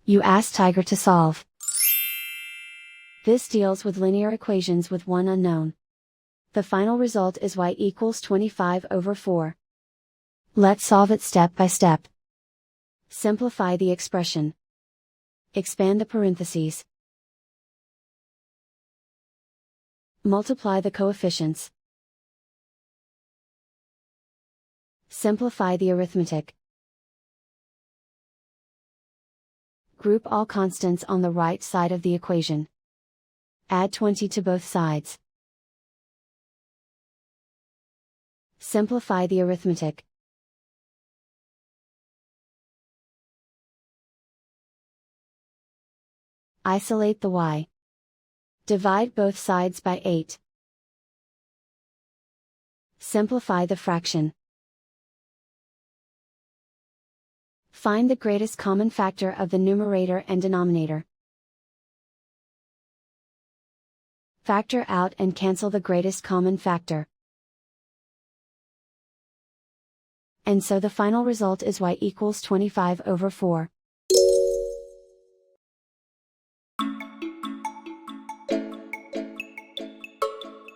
You ask Tiger to solve. This deals with linear equations with one unknown. The final result is y equals 25/4. Let's solve it step by step. Simplify the expression. Expand the parentheses. Multiply the coefficients. Simplify the arithmetic. Group all constants on the right side of the equation. Add 20 to both sides. Simplify the arithmetic. Isolate the y. Divide both sides by 8. Simplify the fraction. Find the greatest common factor of the numerator and denominator. Factor out and cancel the greatest common factor. And so the final result is y equals 25/4.